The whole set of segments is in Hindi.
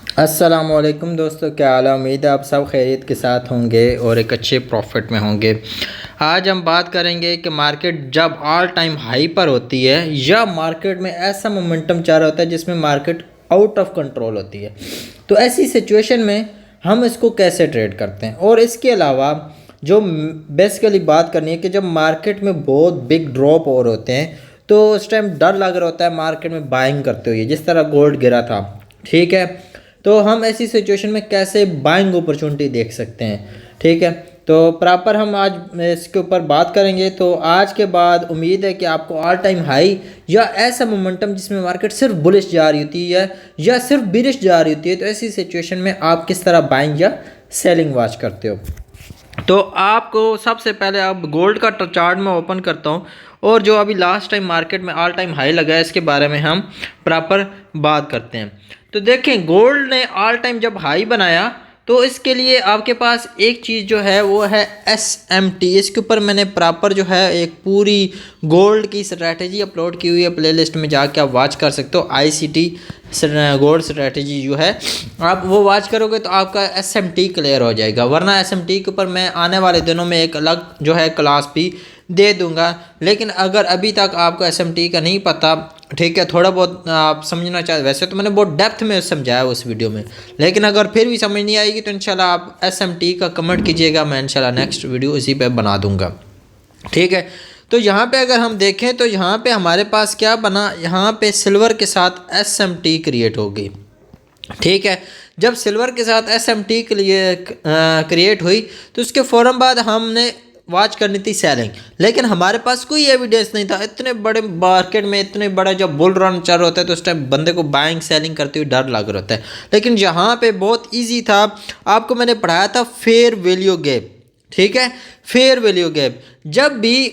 अस्सलामुअलैकुम दोस्तों, क्या हाल है। उम्मीद है आप सब खैरियत के साथ होंगे और एक अच्छे प्रॉफिट में होंगे। आज हम बात करेंगे कि मार्केट जब ऑल टाइम हाई पर होती है या मार्केट में ऐसा मोमेंटम चल रहा होता है जिसमें मार्केट आउट ऑफ कंट्रोल होती है, तो ऐसी सिचुएशन में हम इसको कैसे ट्रेड करते हैं। और इसके अलावा जो बेसिकली बात करनी है कि जब मार्केट में बहुत बिग ड्रॉप और होते हैं तो उस टाइम डर लग रहा होता है मार्केट में बाइंग करते हुए, जिस तरह गोल्ड गिरा था। ठीक है, तो हम ऐसी सिचुएशन में कैसे बाइंग अपॉर्चुनिटी देख सकते हैं। ठीक है, तो प्रॉपर हम आज इसके ऊपर बात करेंगे। तो आज के बाद उम्मीद है कि आपको ऑल टाइम हाई या ऐसा मोमेंटम जिसमें मार्केट सिर्फ बुलिश जा रही होती है या सिर्फ बिरिश जा रही होती है, तो ऐसी सिचुएशन में आप किस तरह बाइंग या सेलिंग वॉच करते हो। तो आपको सबसे पहले अब गोल्ड का चार्ट में ओपन करता हूँ और जो अभी लास्ट टाइम मार्केट में ऑल टाइम हाई लगा है इसके बारे में हम प्रॉपर बात करते हैं। तो देखें, गोल्ड ने ऑल टाइम जब हाई बनाया तो इसके लिए आपके पास एक चीज़ जो है वो है SMT। इसके ऊपर मैंने प्रॉपर जो है एक पूरी गोल्ड की स्ट्रैटेजी अपलोड की हुई है, प्लेलिस्ट में जाके आप वॉच कर सकते हो। ICT गोल्ड स्ट्रैटेजी जो है आप वो वॉच करोगे तो आपका SMT क्लियर हो जाएगा। वरना SMT के ऊपर मैं आने वाले दिनों में एक अलग जो है क्लास भी दे दूंगा। लेकिन अगर अभी तक आपको SMT का नहीं पता, ठीक है, थोड़ा बहुत आप समझना चाहते, वैसे तो मैंने बहुत डेप्थ में समझाया उस वीडियो में, लेकिन अगर फिर भी समझ नहीं आएगी तो इंशाल्लाह आप SMT का कमेंट कीजिएगा, मैं इंशाल्लाह नेक्स्ट वीडियो इसी पे बना दूंगा। ठीक है, तो यहाँ पे अगर हम देखें तो यहाँ पे हमारे पास क्या बना, यहाँ पे सिल्वर के साथ SMT क्रिएट होगी। ठीक है, जब सिल्वर के साथ SMT के लिए क्रिएट हुई तो उसके फ़ौरन बाद हमने वॉच करनी थी सेलिंग, लेकिन हमारे पास कोई एविडेंस नहीं था। इतने बड़े मार्केट में इतने बड़ा जब बुल रन चल रहा होता है तो उस टाइम बंदे को बाइंग सेलिंग करते हुए डर लग रहा होता है। लेकिन यहाँ पे बहुत इजी था, आपको मैंने पढ़ाया था फेयर वैल्यू गैप। ठीक है, फेयर वैल्यू गैप, जब भी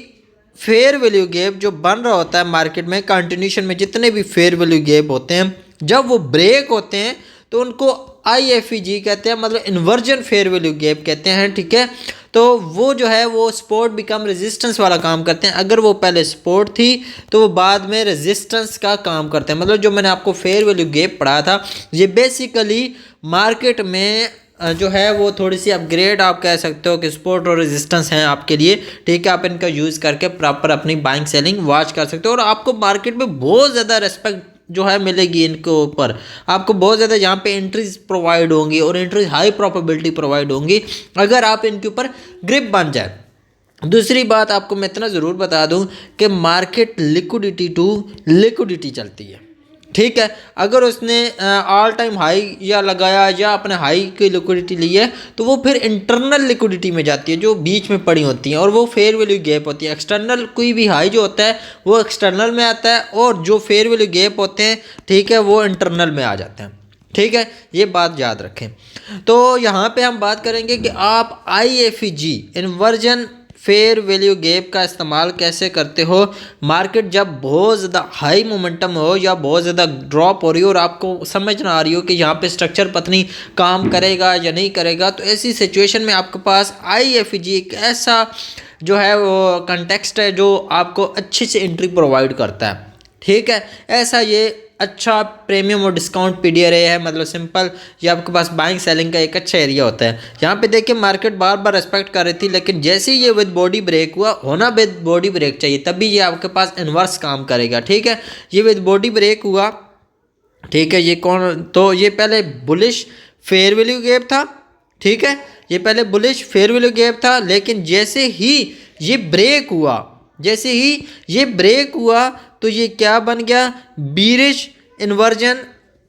फेयर वैल्यू गैप जो बन रहा होता है मार्केट में, कंटिन्यूशन में जितने भी फेयर वैल्यू गैप होते हैं जब वो ब्रेक होते हैं तो उनको IFEG कहते हैं, मतलब इन्वर्जन फेयर वैल्यू गैप कहते हैं। ठीक है, तो वो जो है वो सपोर्ट बिकम रेजिस्टेंस वाला काम करते हैं। अगर वो पहले सपोर्ट थी तो वो बाद में रेजिस्टेंस का काम करते हैं। मतलब जो मैंने आपको फेयर वैल्यू गैप पढ़ा था ये बेसिकली मार्केट में जो है वो थोड़ी सी अपग्रेड आप कह सकते हो कि सपोर्ट और रेजिस्टेंस हैं आपके लिए। ठीक है, आप इनका यूज़ करके प्रॉपर अपनी बाइंग सेलिंग वॉच कर सकते हो और आपको मार्केट में बहुत ज़्यादा रेस्पेक्ट जो है मिलेगी इनके ऊपर। आपको बहुत ज़्यादा यहाँ पे एंट्रीज प्रोवाइड होंगी और एंट्रीज हाई प्रोबेबिलिटी प्रोवाइड होंगी अगर आप इनके ऊपर ग्रिप बन जाए। दूसरी बात आपको मैं इतना ज़रूर बता दूं कि मार्केट लिक्विडिटी टू लिक्विडिटी चलती है। ठीक है, अगर उसने ऑल टाइम हाई या लगाया या अपने हाई की लिक्विडिटी ली है तो वो फिर इंटरनल लिक्विडिटी में जाती है जो बीच में पड़ी होती है और वो फेयर वैल्यू गैप होती है। एक्सटर्नल कोई भी हाई जो होता है वो एक्सटर्नल में आता है और जो फेयर वैल्यू गैप होते हैं, ठीक है, वो इंटरनल में आ जाते हैं। ठीक है, ये बात याद रखें। तो यहाँ पे हम बात करेंगे कि आप IFEG inversion fair value gap का इस्तेमाल कैसे करते हो। मार्केट जब बहुत ज़्यादा हाई मोमेंटम हो या बहुत ज़्यादा ड्रॉप हो रही हो और आपको समझ ना आ रही हो कि यहाँ पे स्ट्रक्चर पत्नी काम करेगा या नहीं करेगा, तो ऐसी सिचुएशन में आपके पास IFEG एक ऐसा जो है वो कंटेक्स्ट है जो आपको अच्छे से एंट्री प्रोवाइड करता है। ठीक है, ऐसा ये अच्छा प्रीमियम और डिस्काउंट PDRA है, मतलब सिंपल ये आपके पास बाइंग सेलिंग का एक अच्छा एरिया होता है। यहाँ पे देखिए मार्केट बार बार रेस्पेक्ट कर रही थी, लेकिन जैसे ही ये विद बॉडी ब्रेक हुआ, होना विद बॉडी ब्रेक चाहिए तभी ये आपके पास इन्वर्स काम करेगा। ठीक है, ये विद बॉडी ब्रेक हुआ। ठीक है, ये कौन, तो ये पहले बुलिश फेयर वैल्यू गैप था। ठीक है, ये पहले बुलिश फेयर वैल्यू गैप था, लेकिन जैसे ही ये ब्रेक हुआ, जैसे ही ये ब्रेक हुआ तो ये क्या बन गया, बीरिश इन्वर्जन।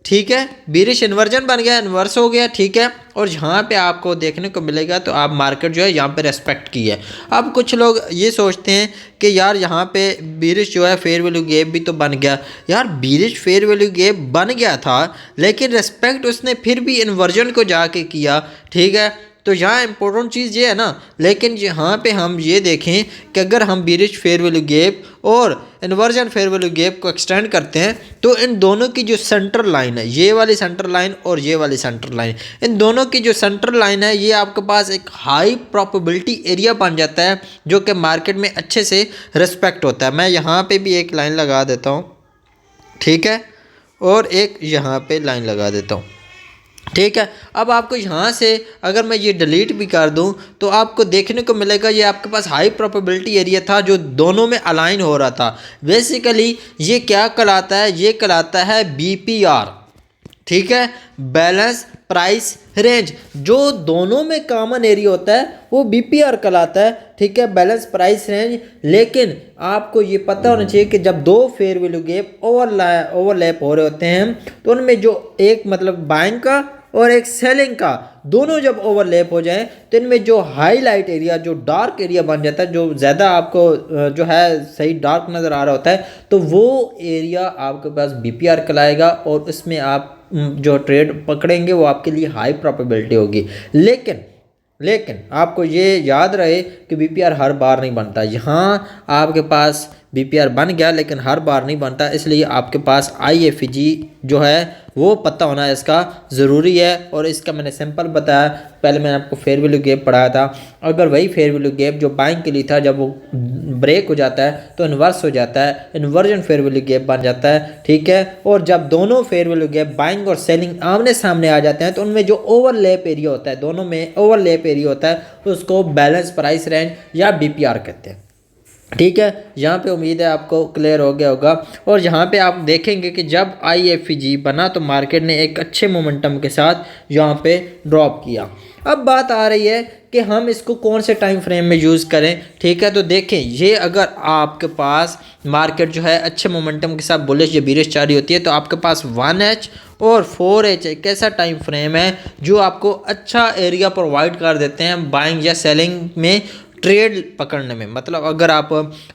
ठीक है, बीरिश इन्वर्जन बन गया, इन्वर्स हो गया। ठीक है, और यहाँ पे आपको देखने को मिलेगा तो आप मार्केट जो है यहाँ पे रेस्पेक्ट की है। अब कुछ लोग ये सोचते हैं कि यार यहाँ पे बीरिश जो है फेयर वैल्यू गैप भी तो बन गया। यार बीरिश फेयर वैल्यू गैप बन गया था लेकिन रेस्पेक्ट उसने फिर भी इन्वर्जन को जाके किया। ठीक है, तो यहाँ इंपॉर्टेंट चीज़ ये है ना। लेकिन यहाँ पे हम ये देखें कि अगर हम बीरिश फेयर वैल्यू गैप और इन्वर्जन फेयर वैल्यू गैप को एक्सटेंड करते हैं तो इन दोनों की जो सेंटर लाइन है, ये वाली सेंटर लाइन और ये वाली सेंटर लाइन, इन दोनों की जो सेंटर लाइन है ये आपके पास एक हाई प्रोबेबिलिटी एरिया बन जाता है जो कि मार्केट में अच्छे से रिस्पेक्ट होता है। मैं यहाँ पे भी एक लाइन लगा देता हूँ। ठीक है, और एक यहाँ पे लाइन लगा देता हूँ। ठीक है। अब आपको यहाँ से अगर मैं ये डिलीट भी कर दूँ तो आपको देखने को मिलेगा ये आपके पास हाई प्रोबेबिलिटी एरिया था जो दोनों में अलाइन हो रहा था। बेसिकली ये क्या कहलाता है, ये कहलाता है BPR, ठीक है, बैलेंस प्राइस रेंज। जो दोनों में कॉमन एरिया होता है वो BPR कहलाता है, ठीक है, बैलेंस प्राइस रेंज। लेकिन आपको ये पता होना चाहिए कि जब दो फेयर वैल्यू गैप ओवरलैप हो रहे होते हैं तो उनमें जो एक मतलब बाइंग का और एक सेलिंग का दोनों जब ओवरलैप हो जाए तो इनमें जो हाईलाइट एरिया, जो डार्क एरिया बन जाता है, जो ज़्यादा आपको जो है सही डार्क नज़र आ रहा होता है, तो वो एरिया आपके पास BPR कहलाएगा और उसमें आप जो ट्रेड पकड़ेंगे वो आपके लिए हाई प्रोबेबिलिटी होगी। लेकिन आपको ये याद रहे कि BPR हर बार नहीं बनता। यहाँ आपके पास BPR बन गया लेकिन हर बार नहीं बनता, इसलिए आपके पास IFG जो है वो पता होना इसका ज़रूरी है। और इसका मैंने सिंपल बताया, पहले मैंने आपको फेयर वैल्यू गैप पढ़ाया था। अगर वही फेयर वैल्यू गैप जो बाइंग के लिए था जब वो ब्रेक हो जाता है तो इन्वर्स हो जाता है, इन्वर्जन फेयर वैल्यू गैप बन जाता है, ठीक है। और जब दोनों फेयर वैल्यू गैप बाइंग और सेलिंग आमने सामने आ जाते हैं तो उनमें जो ओवरलैप एरिया होता है, दोनों में ओवरलैप एरिया होता है, तो उसको बैलेंस प्राइस रेंज या BPR कहते हैं, ठीक है। यहाँ पे उम्मीद है आपको क्लियर हो गया होगा। और यहाँ पे आप देखेंगे कि जब IFG बना तो मार्केट ने एक अच्छे मोमेंटम के साथ यहाँ पे ड्रॉप किया। अब बात आ रही है कि हम इसको कौन से टाइम फ्रेम में यूज़ करें, ठीक है। तो देखें, ये अगर आपके पास मार्केट जो है अच्छे मोमेंटम के साथ बुलिश या बीरिश जारी होती है तो आपके पास 1H और 4H एक ऐसा टाइम फ्रेम है जो आपको अच्छा एरिया प्रोवाइड कर देते हैं बाइंग या सेलिंग में ट्रेड पकड़ने में। मतलब अगर आप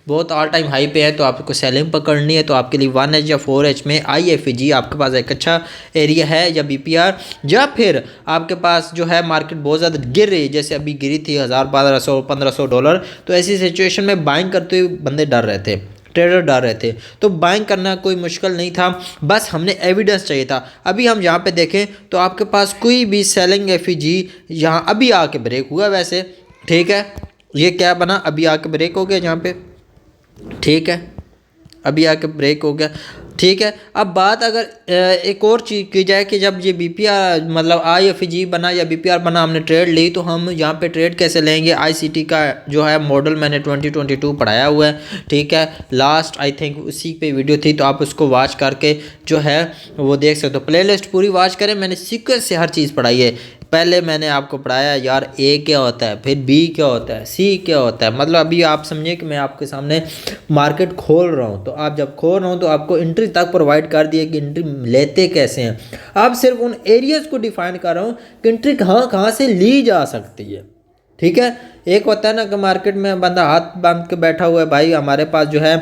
बहुत ऑल टाइम हाई पे है तो आपको सेलिंग पकड़नी है तो आपके लिए 1H या 4H में IFG आपके पास एक अच्छा एरिया है, या BPR। या फिर आपके पास जो है मार्केट बहुत ज़्यादा गिर रही है, जैसे अभी गिरी थी $1,000-1,500, तो ऐसी सिचुएशन में बाइंग करते हुए बंदे डर रहे थे, ट्रेडर डर रहे थे, तो बाइंग करना कोई मुश्किल नहीं था, बस हमने एविडेंस चाहिए था। अभी हम यहाँ पे देखें तो आपके पास कोई भी सेलिंग FEG यहाँ अभी आके ब्रेक हुआ वैसे, ठीक है। ये क्या बना, अभी आके ब्रेक हो गया यहाँ पे, ठीक है, अभी आके ब्रेक हो गया, ठीक है। अब बात अगर एक और चीज़ की जाए कि जब ये BPR मतलब IFG बना या BPR बना, हमने ट्रेड ली, तो हम यहाँ पे ट्रेड कैसे लेंगे। ICT का जो है मॉडल मैंने 2022 पढ़ाया हुआ है, ठीक है, लास्ट आई थिंक उसी पे वीडियो थी, तो आप उसको वॉच करके जो है वो देख सकते हो। प्लेलिस्ट पूरी वॉच करें, मैंने सीक्वेंस से हर चीज़ पढ़ाई है। पहले मैंने आपको पढ़ाया यार A क्या होता है, फिर B क्या होता है, C क्या होता है। मतलब अभी आप समझिए कि मैं आपके सामने मार्केट खोल रहा हूँ, तो आप जब खोल रहा हूँ तो आपको एंट्री तक प्रोवाइड कर दिए कि एंट्री लेते कैसे हैं। आप सिर्फ उन एरियाज़ को डिफाइन कर रहा हूँ कि एंट्री कहाँ कहाँ से ली जा सकती है, ठीक है। एक होता है ना कि मार्केट में बंदा हाथ बांध के बैठा हुआ है, भाई हमारे पास जो है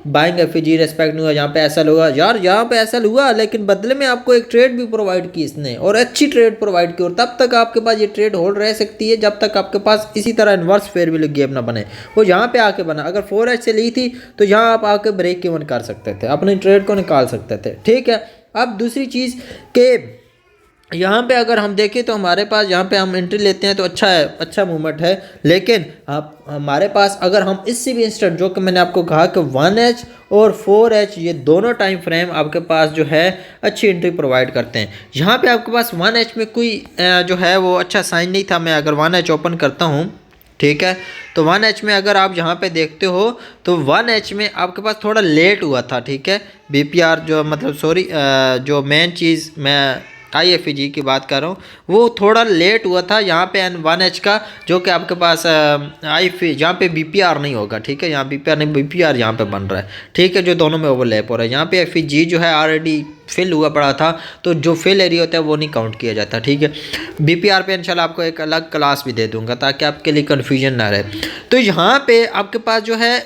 बाइंग FEG रेस्पेक्ट नहीं हुआ, यहाँ पे ऐसा हुआ यार, यहाँ पे ऐसा हुआ, लेकिन बदले में आपको एक ट्रेड भी प्रोवाइड की इसने, और अच्छी ट्रेड प्रोवाइड की, और तब तक आपके पास ये ट्रेड होल्ड रह सकती है जब तक आपके पास इसी तरह इन्वर्स फेयर वैल्यू गैप ना बने। वो यहाँ पे आके बना, अगर 4H से ली थी तो यहाँ आप आके ब्रेक इवन कर सकते थे, अपनी ट्रेड को निकाल सकते थे, ठीक है। अब दूसरी चीज़ के यहाँ पे अगर हम देखें तो हमारे पास यहाँ पे हम एंट्री लेते हैं तो अच्छा है, अच्छा मूवमेंट है। लेकिन आप हमारे पास अगर हम इससे भी इंस्टेंट, जो कि मैंने आपको कहा कि 1H और 4H ये दोनों टाइम फ्रेम आपके पास जो है अच्छी एंट्री प्रोवाइड करते हैं। यहाँ पे आपके पास 1H में कोई जो है वो अच्छा साइन नहीं था। मैं अगर 1H ओपन करता हूँ, ठीक है, तो 1H में अगर आप यहाँ पे देखते हो तो 1H में आपके पास थोड़ा लेट हुआ था, ठीक है। BPR जो मतलब सॉरी जो मेन चीज़ मैं IFG की बात कर रहा हूँ वो थोड़ा लेट हुआ था यहाँ पे 1H का, जो कि आपके पास यहाँ पे BPR नहीं होगा, ठीक है, यहाँ BPR नहीं, BPR यहाँ पे बन रहा है, ठीक है, जो दोनों में ओवरलैप हो रहा है। यहाँ पे FEG जो है ऑलरेडी फिल हुआ पड़ा था, तो जो फिल एरिया होता है वो नहीं काउंट किया जाता, ठीक है। BPR पे इंशाल्लाह आपको एक अलग क्लास भी दे दूंगा ताकि आपके लिए कन्फ्यूजन ना रहे। तो यहाँ पे आपके पास जो है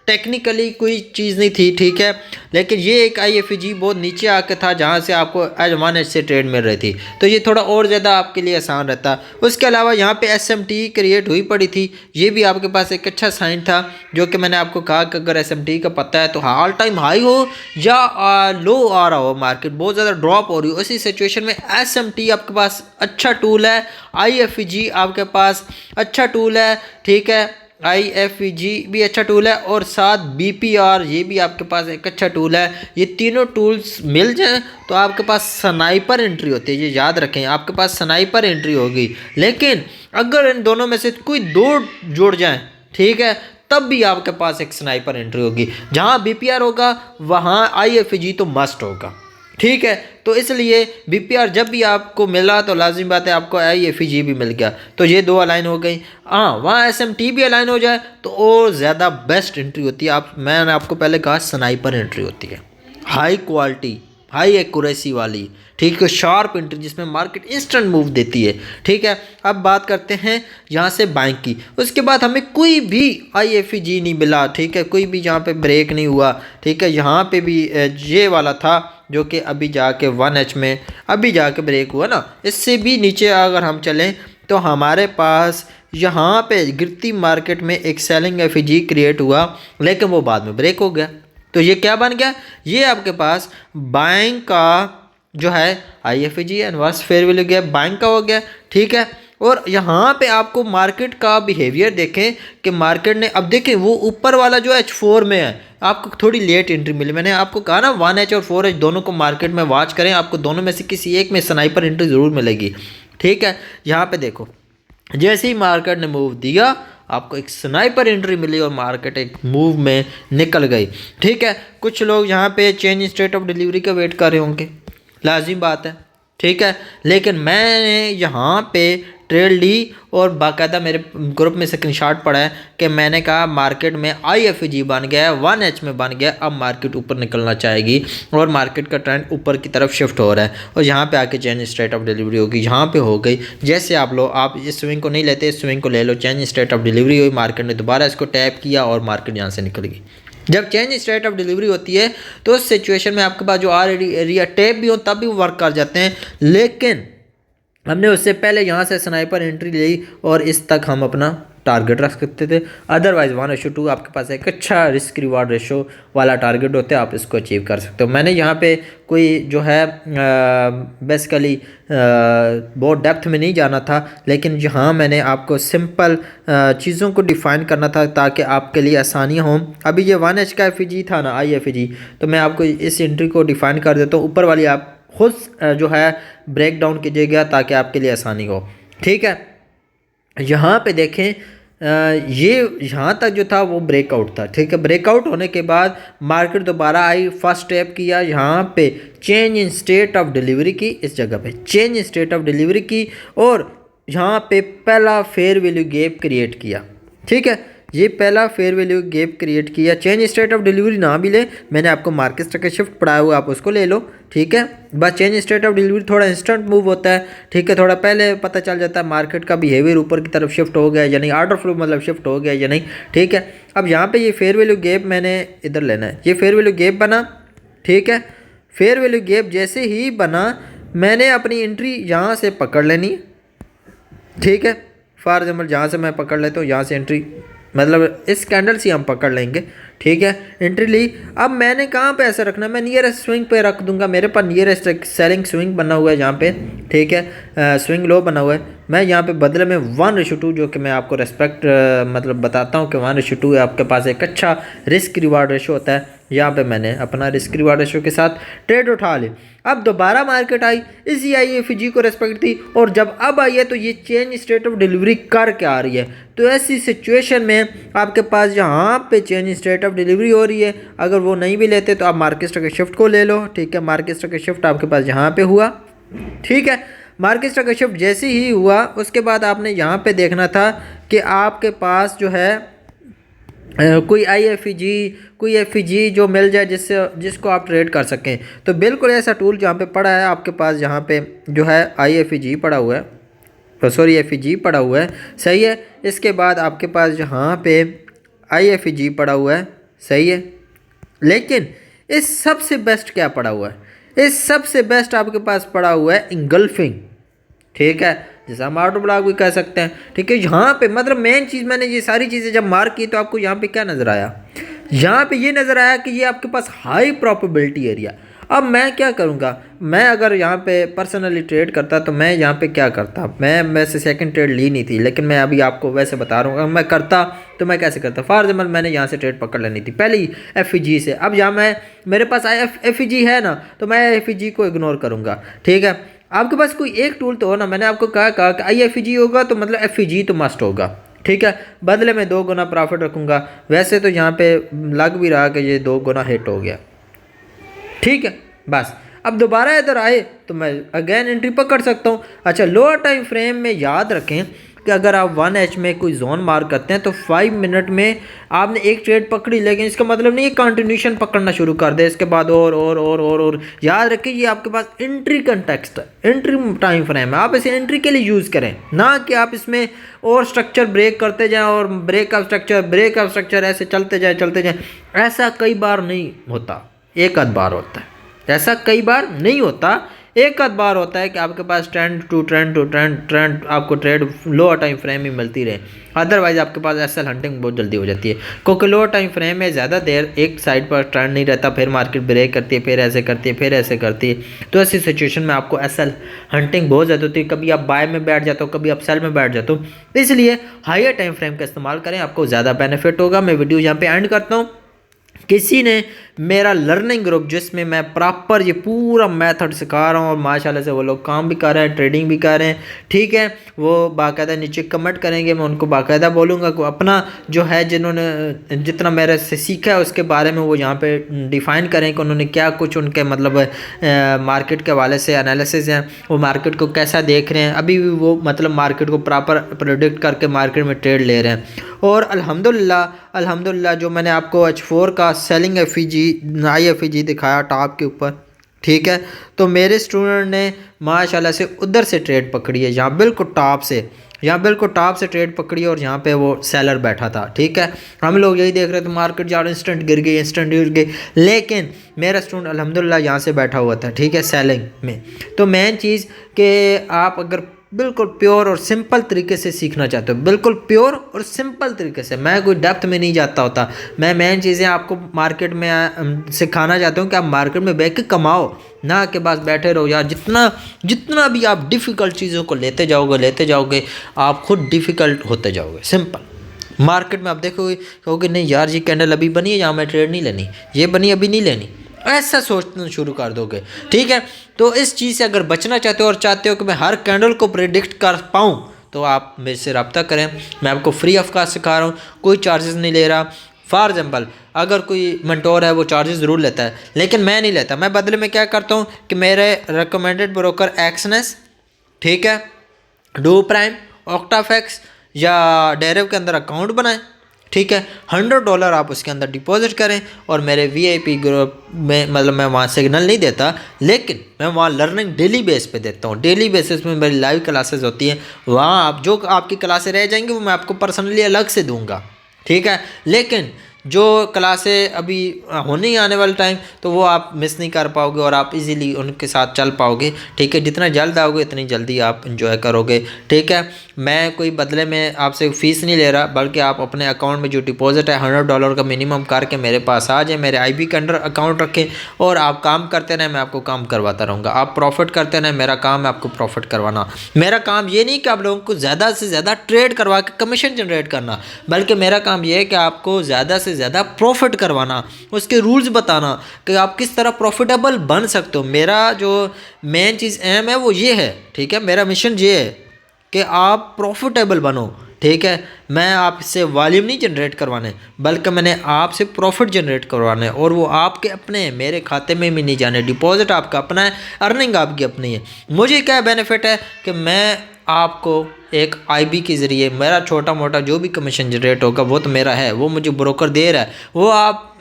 टेक्निकली कोई चीज़ नहीं थी, ठीक है, लेकिन ये एक IFG बहुत नीचे आके था जहाँ से आपको एज 1H से ट्रेड मिल रही थी, तो ये थोड़ा और ज़्यादा आपके लिए आसान रहता। उसके अलावा यहाँ पे SMT क्रिएट हुई पड़ी थी, ये भी आपके पास एक अच्छा साइन था, जो कि मैंने आपको कहा कि अगर SMT का पता है तो ऑल टाइम हाई हो या लो आ रहा हो, मार्केट बहुत ज़्यादा ड्रॉप हो रही हो, उसी सिचुएशन में SMT आपके पास अच्छा टूल है, IFG आपके पास अच्छा टूल है, ठीक है। IFEG भी अच्छा टूल है और साथ BPR ये भी आपके पास एक अच्छा टूल है। ये तीनों टूल्स मिल जाएं तो आपके पास स्नाइपर एंट्री होती है। ये याद रखें, आपके पास स्नाइपर एंट्री होगी। लेकिन अगर इन दोनों में से कोई दो जुड़ जाएं, ठीक है, तब भी आपके पास एक स्नाइपर एंट्री होगी। जहाँ BPR होगा वहाँ IFEG तो मस्ट होगा, ठीक है। तो इसलिए BPR जब भी आपको मिला तो लाजिम बात है आपको IFEG भी मिल गया, तो ये दो अलाइन हो गई। हाँ, वहाँ SMT भी अलाइन हो जाए तो और ज़्यादा बेस्ट एंट्री होती है। मैंने आपको पहले कहा स्नाइपर एंट्री होती है, हाई क्वालिटी हाई एक्यूरेसी वाली, ठीक है, शार्प एंट्री जिसमें मार्केट इंस्टेंट मूव देती है, ठीक है। अब बात करते हैं यहाँ से बाइंग की। उसके बाद हमें कोई भी IFEG नहीं मिला, ठीक है, कोई भी यहाँ पे ब्रेक नहीं हुआ, ठीक है। यहाँ पे भी ये वाला था जो कि अभी जाके 1H में अभी जाके ब्रेक हुआ ना। इससे भी नीचे अगर हम चलें तो हमारे पास यहाँ पे गिरती मार्केट में एक सेलिंग FEG क्रिएट हुआ, लेकिन वो बाद में ब्रेक हो गया। तो ये क्या बन गया, ये आपके पास बाइंग का जो है IFEG inverse fair value gap buying का हो गया, ठीक है। और यहाँ पे आपको मार्केट का बिहेवियर देखें कि मार्केट ने अब देखें वो ऊपर वाला जो H4 में है आपको थोड़ी लेट एंट्री मिली। मैंने आपको कहा ना 1H और 4H दोनों को मार्केट में वॉच करें, आपको दोनों में से किसी एक में स्नाइपर एंट्री ज़रूर मिलेगी, ठीक है। यहाँ पे देखो जैसे ही मार्केट ने मूव दिया आपको एक स्नाइपर एंट्री मिली और मार्केट एक मूव में निकल गई, ठीक है। कुछ लोग यहाँ पे चेंज स्टेट ऑफ डिलीवरी का वेट कर रहे होंगे, लाजिम बात है, ठीक है। लेकिन मैंने यहाँ पे ट्रेड ली और बाकायदा मेरे ग्रुप में स्क्रीनशॉट पड़ा है कि मैंने कहा मार्केट में IFEG बन गया है, 1H में बन गया, अब मार्केट ऊपर निकलना चाहेगी और मार्केट का ट्रेंड ऊपर की तरफ शिफ्ट हो रहा है और यहाँ पे आके चेंज स्टेट ऑफ डिलीवरी होगी। यहाँ पे हो गई, जैसे आप इस स्विंग को नहीं लेते, इस स्विंग को ले लो, चेंज स्टेट ऑफ डिलीवरी हुई, मार्केट ने दोबारा इसको टैप किया और मार्केट यहाँ से निकल गई। जब चेंज स्टेट ऑफ डिलीवरी होती है तो उस सिचुएशन में आपके पास जो एरिया टैप भी हो तब भी वर्क कर जाते हैं, लेकिन हमने उससे पहले यहाँ से स्नाइपर एंट्री ली और इस तक हम अपना टारगेट रख सकते थे। अदरवाइज 1:2 आपके पास एक अच्छा रिस्क रिवार्ड रेशो वाला टारगेट होता है, आप इसको अचीव कर सकते हो। मैंने यहाँ पे कोई जो है बेसिकली बहुत डेप्थ में नहीं जाना था, लेकिन यहाँ मैंने आपको सिंपल चीज़ों को डिफ़ाइन करना था ताकि आपके लिए आसानियाँ हों। अभी ये 1H का FEG था ना IFEG, तो मैं आपको इस एंट्री को डिफ़ाइन कर देता हूँ। ऊपर वाली आप खुद जो है ब्रेक डाउन कीजिएगा ताकि आपके लिए आसानी हो, ठीक है। यहाँ पे देखें ये यहाँ तक जो था वो ब्रेकआउट था, ठीक है। ब्रेकआउट होने के बाद मार्केट दोबारा आई, फर्स्ट स्टेप किया, यहाँ पे change in state of delivery की, इस जगह पे change in state of delivery की और यहाँ पे पहला फेयर वैल्यू गैप क्रिएट किया, ठीक है। ये पहला फेयर वैल्यू गैप क्रिएट किया। चेंज स्टेट ऑफ डिलीवरी ना भी ले, मैंने आपको मार्केट स्ट्रक्चर शिफ्ट पढ़ाया हुआ, आप उसको ले लो, ठीक है। बस चेंज स्टेट ऑफ डिलीवरी थोड़ा इंस्टेंट मूव होता है, ठीक है, थोड़ा पहले पता चल जाता है मार्केट का बिहेवियर ऊपर की तरफ शिफ्ट हो गया या नहीं, ऑर्डर फ्लो मतलब शिफ्ट हो गया या नहीं, ठीक है। अब यहाँ पे ये फेयर वैल्यू गैप मैंने इधर लेना है, ये फेयर वैल्यू गैप बना, ठीक है। फेयर वैल्यू गैप जैसे ही बना मैंने अपनी एंट्री यहाँ से पकड़ लेनी, ठीक है। फॉर एग्जाम्पल जहाँ से मैं पकड़ लेता हूँ, यहाँ से एंट्री मतलब इस कैंडल से हम पकड़ लेंगे, ठीक है। एंट्री ली। अब मैंने कहाँ पे ऐसा रखना है, मैं नियरेस्ट स्विंग पे रख दूंगा। मेरे पास नियरेस्ट सेलिंग स्विंग बना हुआ है यहाँ पे, ठीक है, स्विंग लो बना हुआ है। मैं यहाँ पे बदले में 1:2 जो कि मैं आपको रेस्पेक्ट मतलब बताता हूँ कि 1:2 आपके पास एक अच्छा रिस्क रिवार्ड रेशो होता है। यहाँ पे मैंने अपना रिस्क रिवार्ड रेशो के साथ ट्रेड उठा ली। अब दोबारा मार्केट आई, इसी IFEG को रेस्पेक्ट दी और जब अब आई है तो ये चेंज स्टेट ऑफ डिलीवरी करके आ रही है। तो ऐसी सिचुएशन में आपके पास यहाँ पे चेंज स्टेट ऑफ डिलीवरी हो रही है, अगर वो नहीं भी लेते तो आप मार्केट स्ट्रक्चर शिफ्ट को ले लो, ठीक है। मार्केट स्ट्रक्चर शिफ्ट आपके पास यहाँ पे हुआ, ठीक है। मार्केट स्ट्रक्चर शिफ्ट जैसे ही हुआ उसके बाद आपने यहाँ पे देखना था कि आपके पास जो है कोई FEG जो मिल जाए जिसको आप ट्रेड कर सकें। तो बिल्कुल ऐसा टूल जहाँ पे पड़ा है आपके पास, जहाँ पे जो है IFEG पड़ा हुआ है, सॉरी FEG पड़ा हुआ है, सही है। इसके बाद आपके पास यहाँ पे IFEG पड़ा हुआ है, सही है। लेकिन इस सबसे बेस्ट क्या पड़ा हुआ है, इस सबसे बेस्ट आपके पास पड़ा हुआ है इंगल्फिंग, ठीक है, जैसे हम ऑर्डर ब्लॉक भी कह सकते हैं, ठीक है। यहाँ पे मतलब मेन चीज़ मैंने ये सारी चीज़ें जब मार्क की तो आपको यहाँ पे क्या नज़र आया, यहाँ पे ये नज़र आया कि ये आपके पास हाई प्रोबेबिलिटी एरिया। अब मैं क्या करूँगा, मैं अगर यहाँ पे पर्सनली ट्रेड करता तो मैं यहाँ पे क्या करता, मैं वैसे सेकंड ट्रेड ली नहीं थी, लेकिन मैं अभी आपको वैसे बता रहा हूँ अगर मैं करता तो मैं कैसे करता। फॉर एग्जाम्पल मैंने यहाँ से ट्रेड पकड़ लेनी थी पहले ही FEG से। अब यहाँ मैं मेरे पास FEG है ना, तो मैं FEG को इग्नोर करूँगा, ठीक है। आपके पास कोई एक टूल तो हो ना, मैंने आपको कहा कि IFEG होगा तो मतलब FEG तो मस्ट होगा, ठीक है। बदले में 2 गुना प्रॉफिट रखूँगा। वैसे तो यहाँ पे लग भी रहा कि ये 2 गुना हिट हो गया, ठीक है। बस अब दोबारा इधर आए तो मैं अगेन एंट्री पकड़ सकता हूँ। अच्छा, लोअर टाइम फ्रेम में याद रखें कि अगर आप 1H में कोई जोन मार्क करते हैं तो 5 मिनट में आपने एक ट्रेड पकड़ी, लेकिन इसका मतलब नहीं है कंटिन्यूशन पकड़ना शुरू कर दे इसके बाद और। याद रखिए ये आपके पास एंट्री कंटेक्स्ट है, एंट्री टाइम फ्रेम है, आप इसे एंट्री के लिए यूज़ करें, ना कि आप इसमें और स्ट्रक्चर ब्रेक करते जाएं और ब्रेक ऑफ स्ट्रक्चर ऐसे चलते जाएं। ऐसा कई बार नहीं होता, एक आध बार होता है। ऐसा कई बार नहीं होता, एक आध बार होता है कि आपके पास ट्रेंड टू ट्रेंड आपको ट्रेड लोअर टाइम फ्रेम में मिलती रहे। अदरवाइज आपके पास SL हंटिंग बहुत जल्दी हो जाती है, क्योंकि लोअर टाइम फ्रेम में ज़्यादा देर एक साइड पर ट्रेंड नहीं रहता, फिर मार्केट ब्रेक करती है, फिर ऐसे करती है, फिर ऐसे करती है। तो ऐसी सिचुएशन में आपको SL हंटिंग बहुत ज़्यादा होती है। कभी आप बाय में बैठ जाते हो, कभी आप सेल में बैठ जाते हो, इसलिए हायर टाइम फ्रेम का इस्तेमाल करें, आपको ज़्यादा बेनिफिट होगा। मैं वीडियो यहाँ पे एंड करता हूँ। किसी ने मेरा लर्निंग ग्रुप जिसमें मैं प्रॉपर ये पूरा मेथड सिखा रहा हूँ और माशाल्लाह से वो लोग काम भी कर रहे हैं, ट्रेडिंग भी कर रहे हैं, ठीक है, वो बाकायदा नीचे कमेंट करेंगे, मैं उनको बाकायदा बोलूँगा कि अपना जो है जिन्होंने जितना मेरे से सीखा है उसके बारे में वो यहाँ पे डिफ़ाइन करें कि उन्होंने क्या कुछ उनके मतलब मार्केट के हवाले से एनालिसिस हैं, वो मार्केट को कैसा देख रहे हैं, अभी भी वो मतलब मार्केट को प्रॉपर प्रेडिक्ट करके मार्केट में ट्रेड ले रहे हैं। और अल्हम्दुलिल्लाह जो मैंने आपको H4 का सेलिंग IFEG दिखाया टॉप के ऊपर, ठीक है, तो मेरे स्टूडेंट ने माशाल्लाह से उधर से ट्रेड पकड़ी है, यहाँ बिल्कुल टॉप से ट्रेड पकड़ी और यहाँ पे वो सेलर बैठा था, ठीक है। हम लोग यही देख रहे थे मार्केट यार इंस्टेंट गिर गई, लेकिन मेरा स्टूडेंट अल्हम्दुलिल्लाह यहाँ से बैठा हुआ था, ठीक है, सेलिंग में। तो मेन चीज़ कि आप अगर बिल्कुल प्योर और सिंपल तरीके से सीखना चाहते हो, बिल्कुल प्योर और सिंपल तरीके से, मैं कोई डेप्थ में नहीं जाता होता, मैं मेन चीज़ें आपको मार्केट में सिखाना चाहता हूँ कि आप मार्केट में बैठ के कमाओ, ना कि बस बैठे रहो यार। जितना भी आप डिफ़िकल्ट चीज़ों को लेते जाओगे आप खुद डिफ़िकल्ट होते जाओगे। सिंपल मार्केट में आप देखोगे, कहोगे नहीं यार ये कैंडल अभी बनी है, यहाँ मैं ट्रेड नहीं लेनी, ये बनी अभी नहीं लेनी, ऐसा सोचना शुरू कर दोगे, ठीक है। तो इस चीज़ से अगर बचना चाहते हो और चाहते हो कि मैं हर कैंडल को प्रेडिक्ट कर पाऊँ, तो आप मेरे से रब्ता करें। मैं आपको फ्री ऑफ कॉस्ट सिखा रहा हूँ, कोई चार्जेस नहीं ले रहा। फॉर एग्जाम्पल अगर कोई मेंटोर है वो चार्जेस ज़रूर लेता है, लेकिन मैं नहीं लेता। मैं बदले में क्या करता हूँ कि मेरे रिकमेंडेड ब्रोकर एक्सनेस, ठीक है, डू प्राइम, ऑक्टाफेक्स या डेरिव के अंदर अकाउंट बनाएं, ठीक है। $100 आप उसके अंदर डिपॉजिट करें और मेरे VIP ग्रुप में मतलब मैं वहाँ सिग्नल नहीं देता, लेकिन मैं वहाँ लर्निंग डेली बेस पे देता हूँ। डेली बेसिस में मेरी लाइव क्लासेस होती हैं, वहाँ आप जो आपकी क्लासें रह जाएंगी वो मैं आपको पर्सनली अलग से दूंगा, ठीक है। लेकिन जो क्लासें अभी होने ही आने वाले टाइम, तो वो आप मिस नहीं कर पाओगे और आप इजीली उनके साथ चल पाओगे, ठीक है। जितना जल्द आओगे इतनी जल्दी आप इंजॉय करोगे, ठीक है। मैं कोई बदले में आपसे फ़ीस नहीं ले रहा, बल्कि आप अपने अकाउंट में जो डिपॉजिट है $100 का मिनिमम करके मेरे पास आ जाए, मेरे IB के अंडर अकाउंट रखें और आप काम करते रहें, मैं आपको काम करवाता रहूँगा। आप प्रॉफिट करते रहें, मेरा काम है आपको प्रॉफिट करवाना। मेरा काम ये नहीं कि आप लोगों को ज़्यादा से ज़्यादा ट्रेड करवा के कमीशन जनरेट करना, बल्कि मेरा काम ये है कि आपको ज़्यादा से ज़्यादा प्रॉफिट करवाना, उसके रूल्स बताना कि आप किस तरह प्रॉफिटेबल बन सकते हो। मेरा जो मेन चीज़ एम है वो ये है, ठीक है, मेरा मिशन ये है कि आप प्रॉफिटेबल बनो, ठीक है। मैं आपसे वॉल्यूम नहीं जनरेट करवाने, बल्कि मैंने आपसे प्रॉफिट जनरेट करवाना है, और वो आपके अपने हैं, मेरे खाते में भी नहीं जाने। डिपॉजिट आपका अपना है, अर्निंग आपकी अपनी है। मुझे क्या बेनिफिट है कि मैं आपको एक IB के ज़रिए मेरा छोटा मोटा जो भी कमीशन जनरेट होगा वो तो मेरा है, वो मुझे ब्रोकर दे रहा है, वो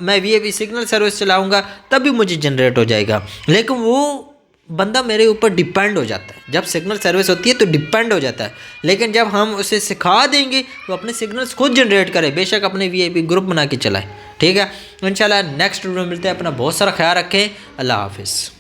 मैं VIP सिग्नल सर्विस चलाऊँगा तभी मुझे जनरेट हो जाएगा, लेकिन वो बंदा मेरे ऊपर डिपेंड हो जाता है। जब सिग्नल सर्विस होती है तो डिपेंड हो जाता है, लेकिन जब हम उसे सिखा देंगे तो अपने सिग्नल्स खुद जनरेट करे, बेशक अपने VIP ग्रुप बना के चलाए, ठीक है। इंशाल्लाह नेक्स्ट वीडियो में मिलते हैं। अपना बहुत सारा ख्याल रखें। अल्लाह हाफिज़।